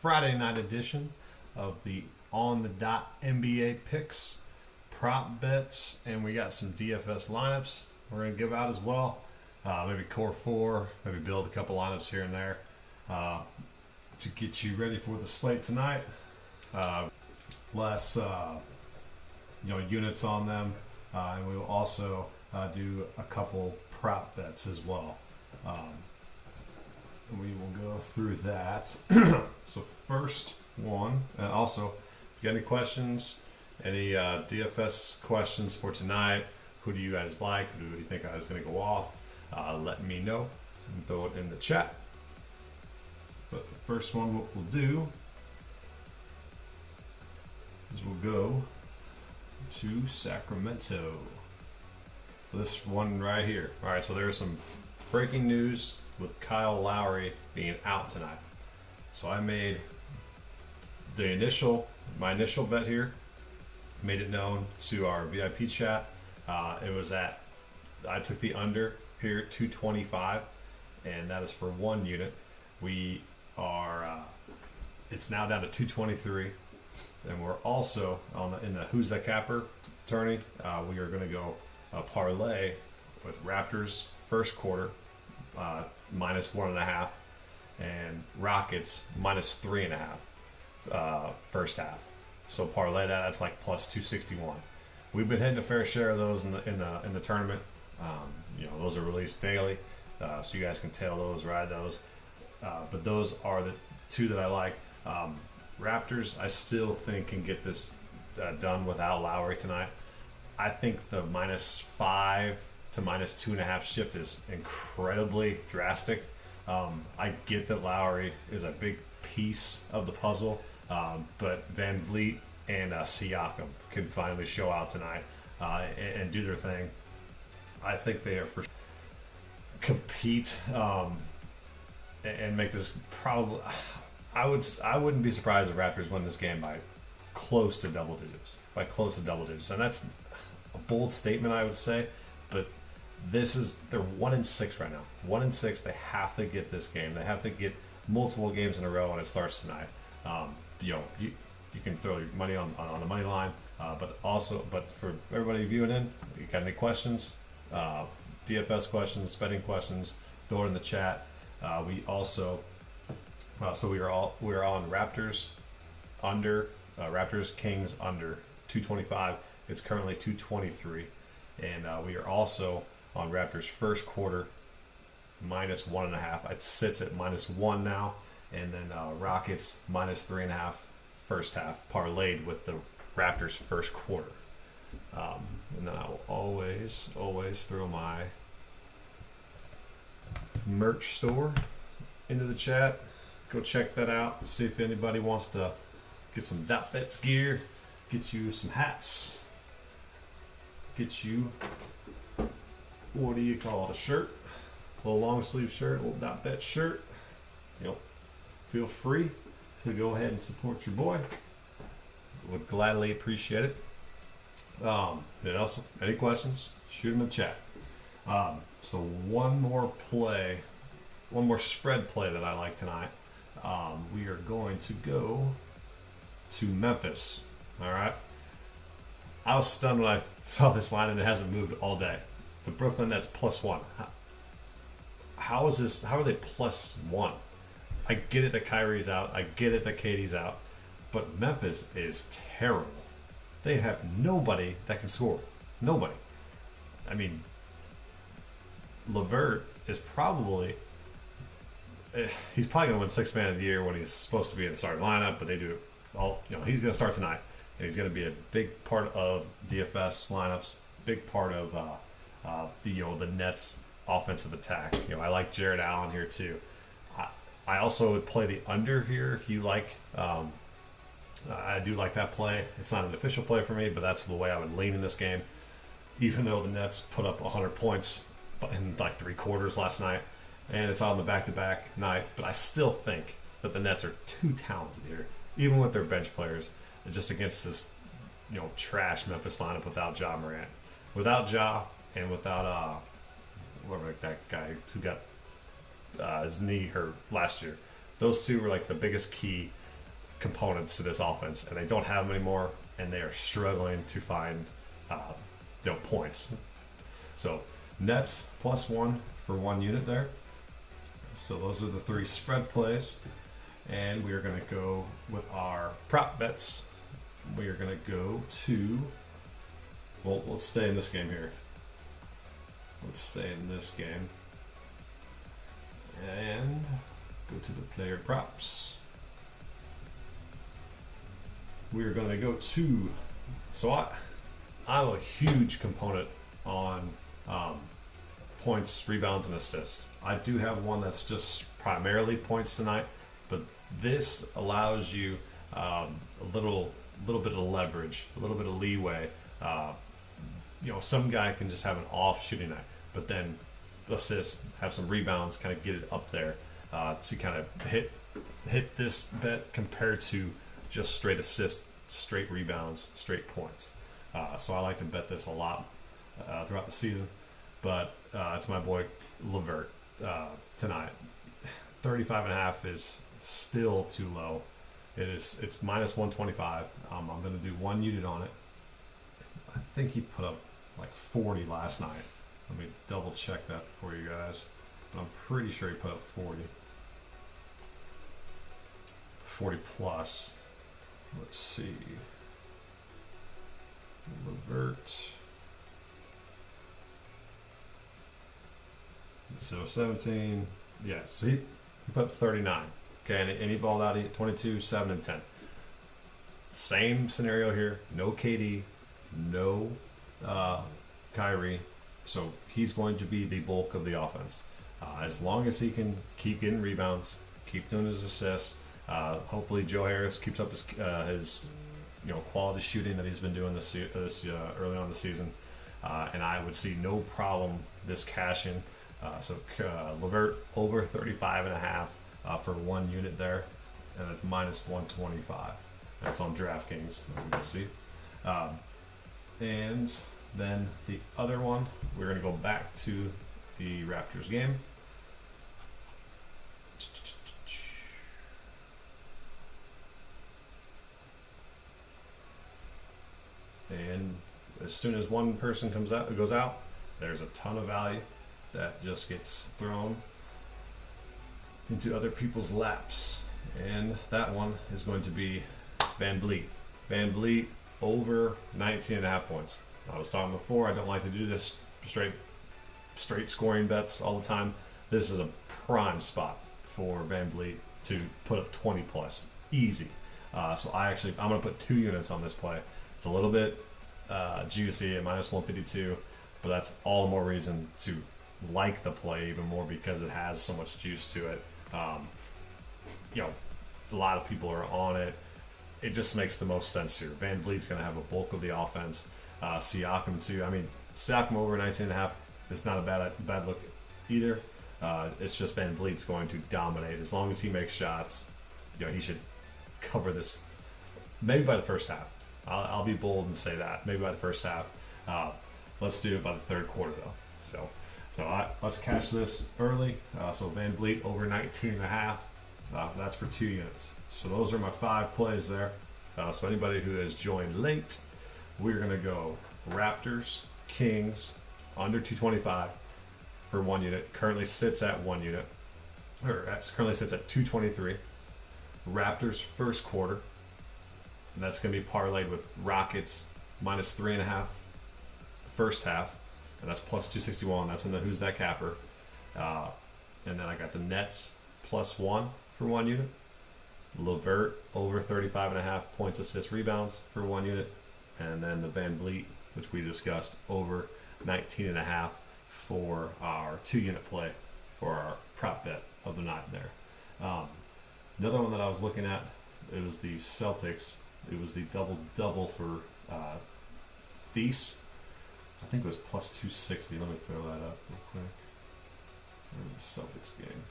Friday night edition of the On the Dot NBA picks, prop bets, and we got some DFS lineups we're going to give out as well. Maybe core four, maybe build a couple lineups here and there to get you ready for the slate tonight. Less units on them, and we will also do a couple prop bets as well. We will go through that. So first one, also, if you got any questions, any DFS questions for tonight, who do you guys like? Who do you think is going to go off? Let me know and throw it in the chat. But the first one, what we'll do is we'll go to Sacramento. So this one right here. All right, so there's some breaking news with Kyle Lowry being out tonight. So I made my initial bet here, made it known to our VIP chat. It was I took the under here at 225, and that is for one unit. We are, it's now down to 223, and we're also in the Who's That Capper tourney. We are going to go parlay with Raptors first quarter minus 1.5, and Rockets minus 3.5 first half. So parlay that's like plus 261. We've been hitting a fair share of those in the tournament. Those are released daily, so you guys can tail those, ride those. But those are the two that I like. Raptors, I still think can get this done without Lowry tonight. I think the -5 to -2.5 shift is incredibly drastic. I get that Lowry is a big piece of the puzzle, but Van Vliet and Siakam can finally show out tonight and do their thing. I think they are for compete and make this probably. I wouldn't be surprised if Raptors win this game by close to double digits. By close to double digits, and that's a bold statement, I would say, but they're 1-6 right now. 1-6. They have to get this game. They have to get multiple games in a row, and it starts tonight. You can throw your money on the money line, but for everybody viewing in, you got any questions, DFS questions, betting questions, throw it in the chat. We also we are on Raptors under Raptors Kings under 225. It's currently 223, and we are also on Raptors first quarter -1.5. It sits at -1 now, and then Rockets -3.5 first half, parlayed with the Raptors first quarter. And then I will always throw my merch store into the chat. Go check that out. See if anybody wants to get some DFS gear, get you some hats, get you, what do you call it, a shirt, a little long sleeve shirt, a little DFS shirt. Feel free to go ahead and support your boy. Would gladly appreciate it. And also, any questions, shoot them in the chat. So one more spread play that I like tonight. We are going to go to Memphis. All right. I was stunned when I saw this line, and it hasn't moved all day. The Brooklyn Nets +1. How is this? How are they +1? I get it that Kyrie's out. I get it that KD's out. But Memphis is terrible. They have nobody that can score. Nobody. I mean, LeVert is probably he's probably going to win Sixth Man of the Year when he's supposed to be in the starting lineup, but they do all. He's going to start tonight, and he's going to be a big part of DFS lineups. Big part of the Nets' offensive attack. I like Jared Allen here too. I also would play the under here if you like. I do like that play. It's not an official play for me, but that's the way I would lean in this game. Even though the Nets put up 100 points in like 3 quarters last night, and it's on the back-to-back night, but I still think that the Nets are too talented here, even with their bench players, just against this trash Memphis lineup without Ja Morant, without Ja, and without whatever that guy who got his knee hurt last year. Those two were like the biggest key components to this offense, and they don't have them anymore, and they are struggling to find points. So Nets +1 for 1 unit there. So those are the 3 spread plays, and we are going to go with our prop bets. We are going to go to, let's stay in this game here. Let's stay in this game and go to the player props. We are going to go to, I'm a huge component on points, rebounds, and assists. I do have one that's just primarily points tonight, but this allows you a little bit of leverage, a little bit of leeway. Some guy can just have an off shooting night, but then assist, have some rebounds, kind of get it up there to kind of hit this bet compared to just straight assist, straight rebounds, straight points. So I like to bet this a lot throughout the season, but it's my boy LeVert tonight. 35.5 is still too low. It's -125. I'm going to do 1 unit on it. I think he put up like 40 last night. Let me double check that for you guys, but I'm pretty sure he put up 40 plus. Let's see. LeVert. So 17. Yeah, so he put up 39. Okay, and he balled out at 22, 7, and 10. Same scenario here. No KD, no Kyrie. So he's going to be the bulk of the offense. As long as he can keep getting rebounds, keep doing his assists. Hopefully Joe Harris keeps up his quality shooting that he's been doing this early on in the season. And I would see no problem this cash in. So LeVert over 35.5. for 1 unit there, and it's minus 125. That's on DraftKings, as you can see. And then the other one, we're going to go back to the Raptors game. And as soon as one person goes out, there's a ton of value that just gets thrown into other people's laps. And that one is going to be Van Vliet. Van Vliet over 19.5 points. I was talking before, I don't like to do this straight scoring bets all the time. This is a prime spot for Van Vliet to put up 20 plus, easy. So I'm going to put 2 units on this play. It's a little bit juicy at minus 152, but that's all the more reason to like the play even more because it has so much juice to it. A lot of people are on it. It just makes the most sense here. Van Vliet's going to have a bulk of the offense. Siakam too. I mean, Siakam over 19.5 is not a bad look either. It's just Van Vliet's going to dominate as long as he makes shots. He should cover this maybe by the first half. I'll be bold and say that maybe by the first half. Let's do it by the third quarter though. So let's catch this early. So Van Vliet over 19.5. That's for 2 units. So those are my 5 plays there. So anybody who has joined late, we're going to go Raptors, Kings, under 225 for 1 unit. Currently sits at 1 unit. Currently sits at 223. Raptors first quarter. And that's going to be parlayed with Rockets minus 3.5 first half. And that's plus 261. That's in the Who's That Capper. And then I got the Nets plus 1 for 1 unit. LeVert over 35.5 points, assists, rebounds for 1 unit. And then the Van Vliet, which we discussed, over 19.5 for our 2 unit play for our prop bet of the night there. Another one that I was looking at, it was the Celtics. It was the double-double for Thies. I think it was plus 260. Let me throw that up real quick. Where's the Celtics game?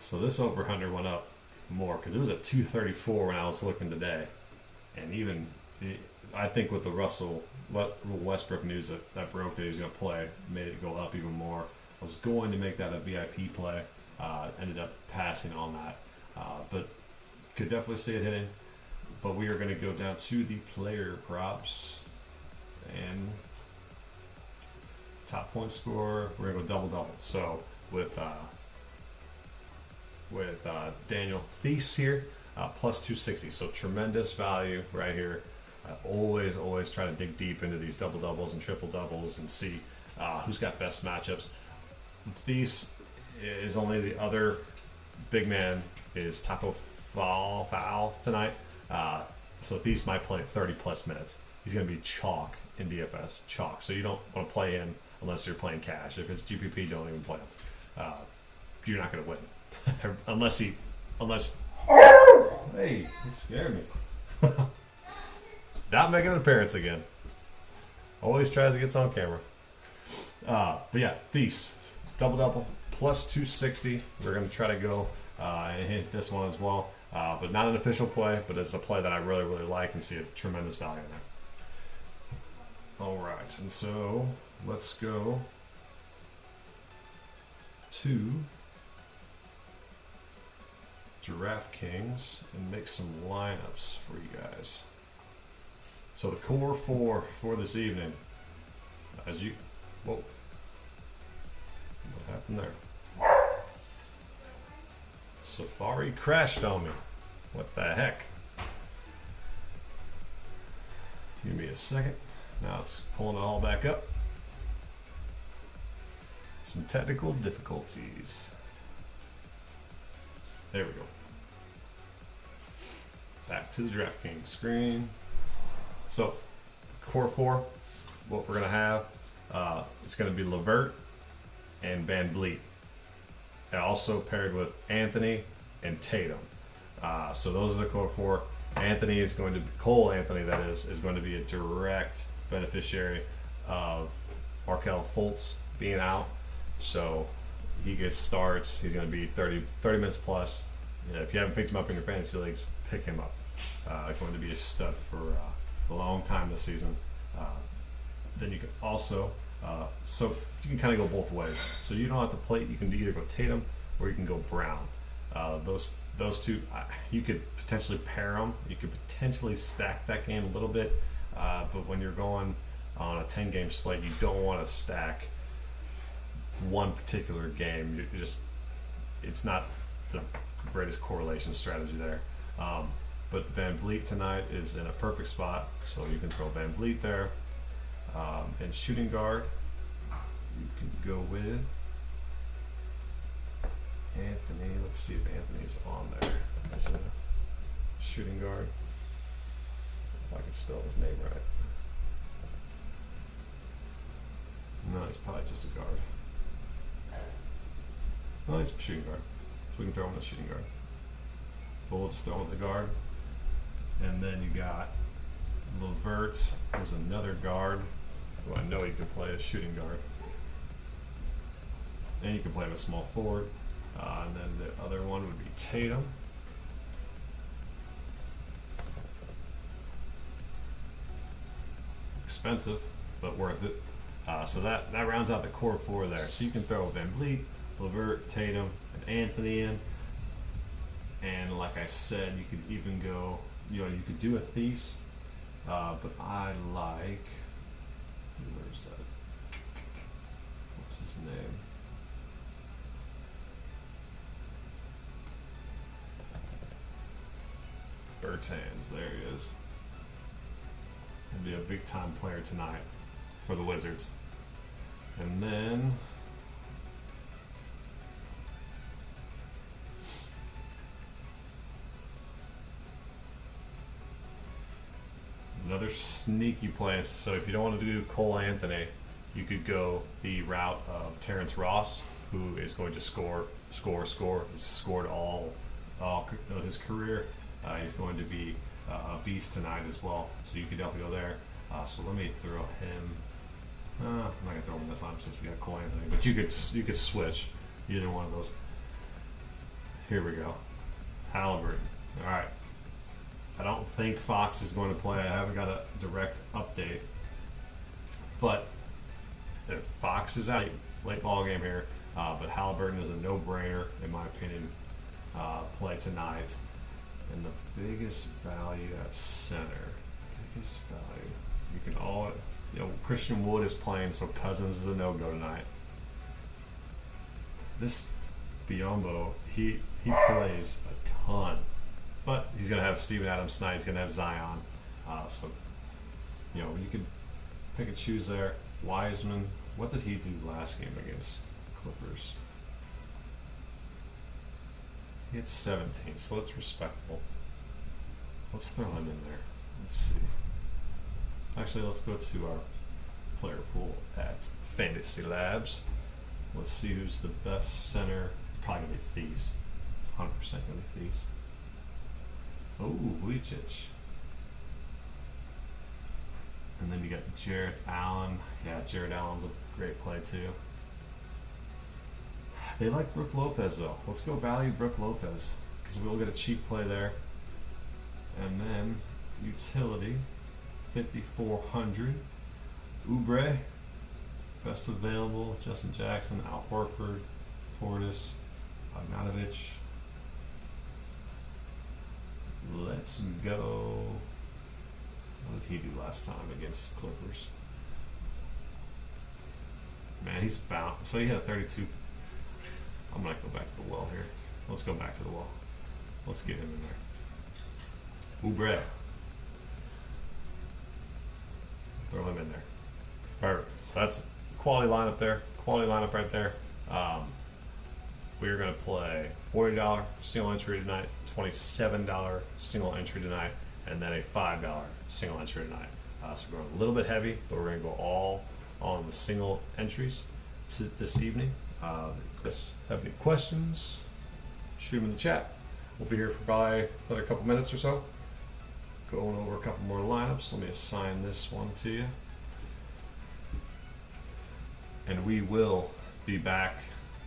So this over-under went up more because it was at 234 when I was looking today. And I think with the Russell Westbrook news that broke that he was going to play, made it go up even more. I was going to make that a VIP play. Ended up passing on that. But could definitely see it hitting. But we are going to go down to the player props. And top point score, we're going to go double-double. So with Daniel Thies here, plus 260. So tremendous value right here. Always try to dig deep into these double-doubles and triple-doubles and see who's got best matchups. Thies is only the other big man is Taco Fall tonight. So Thies might play 30-plus minutes. He's going to be chalk in DFS. Chalk. So you don't want to play him unless you're playing cash. If it's GPP, don't even play him. You're not going to win. unless hey, he scared me. Not making an appearance again. Always tries to get on camera. But yeah, Thies, double plus 260. We're going to try to go and hit this one as well. But not an official play, but it's a play that I really like and see a tremendous value in there. All right, and so let's go to DraftKings and make some lineups for you guys. So the core four for this evening, what happened there? Safari crashed on me. What the heck? Give me a second. Now it's pulling it all back up. Some technical difficulties. There we go. Back to the DraftKings screen. So, core four, what we're going to have, it's going to be LeVert and Van Vliet. And also paired with Anthony and Tatum. So those are the core four. Cole Anthony, that is going to be a direct beneficiary of Markelle Fultz being out. So he gets starts. He's going to be 30 minutes plus. If you haven't picked him up in your fantasy leagues, pick him up. Going to be a stud for a long time this season. Then you can also, so you can kind of go both ways. So you don't have to play. You can either go Tatum or you can go Brown. Those two, you could potentially pair them. You could potentially stack that game a little bit. But when you're going on a 10-game slate, you don't want to stack one particular game. It's not the greatest correlation strategy there. But Van Vliet tonight is in a perfect spot, so you can throw Van Vliet there. And shooting guard, you can go with Anthony. Let's see if Anthony's on there as a shooting guard. If I can spell his name right. No, he's probably just a guard. No, he's a shooting guard. So we can throw him as a shooting guard. But we'll just throw him at the guard. And then you got Levert, who's another guard who I know you can play as shooting guard. And you can play him as small forward. And then the other one would be Tatum. Expensive, but worth it. So that rounds out the core four there. So you can throw Van Vliet, Levert, Tatum, and Anthony in. And like I said, you could even go, you could do a Thies, but I like, where's that? What's his name? Bertans, there he is. He'll be a big time player tonight for the Wizards. And then another sneaky play. So if you don't want to do Cole Anthony, you could go the route of Terrence Ross, who is going to score. He's scored all his career. He's going to be a beast tonight as well. So you could definitely go there. So let me throw him. I'm not gonna throw him this time since we got Cole Anthony, but you could switch either one of those. Here we go. Halliburton. All right. I don't think Fox is going to play. I haven't got a direct update, but if Fox is out, late ball game here. But Halliburton is a no-brainer in my opinion. Play tonight, and the biggest value at center. Biggest value. You can all. Christian Wood is playing, so Cousins is a no-go tonight. This Biyombo, he plays a ton, but he's going to have Steven Adams tonight. He's going to have Zion. So, you could pick and choose there. Wiseman, what did he do last game against Clippers? He had 17, so that's respectable. Let's throw him in there. Let's see. Actually, let's go to our player pool at Fantasy Labs. Let's see who's the best center. It's probably going to be Thies. It's 100% going to be Thies. Oh, Vujicic. And then you got Jared Allen. Yeah, Jared Allen's a great play too. They like Brook Lopez though. Let's go value Brook Lopez because we'll get a cheap play there. And then utility, 5,400. Oubre, best available. Justin Jackson, Al Horford, Portis, Bogdanovic. Let's go. What did he do last time against Clippers? Man, he's bound. So he had a 32. I'm going to go back to the well here. Let's go back to the well. Let's get him in there. Oubre. Throw him in there. Perfect. So that's quality lineup there. Quality lineup right there. We're going to play $40 single entry tonight, $27 single entry tonight, and then a $5 single entry tonight. So we're going a little bit heavy, but we're going to go all on the single entries this evening. If you have any questions, shoot them in the chat. We'll be here for probably another couple minutes or so. Going over a couple more lineups. Let me assign this one to you. And we will be back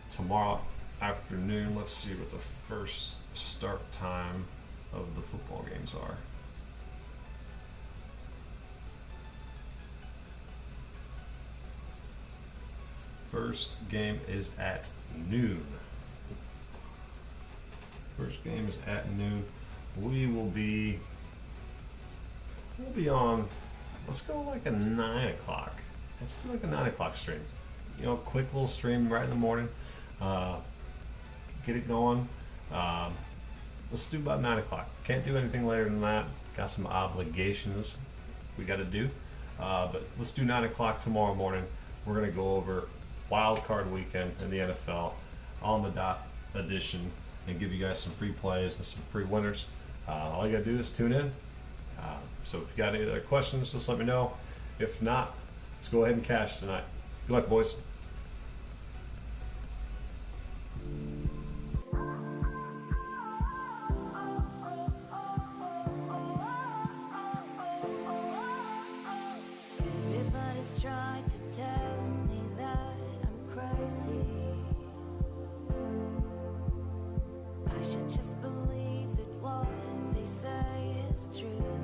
tomorrow afternoon. Let's see what the first start time of the football games are. First game is at noon. First game is at noon. We'll be on. Let's go like a 9 o'clock. Let's do like a 9 o'clock stream. You know, quick little stream right in the morning. Get it going. Let's do about 9 o'clock. Can't do anything later than that. Got some obligations we got to do. But let's do 9 o'clock tomorrow morning. We're gonna go over Wild Card Weekend in the NFL on the dot edition and give you guys some free plays and some free winners. All you gotta do is tune in. So if you got any other questions, just let me know. If not, let's go ahead and cash tonight. Good luck, boys. Everybody's tried to tell me that I'm crazy. I should just believe that what they say is true.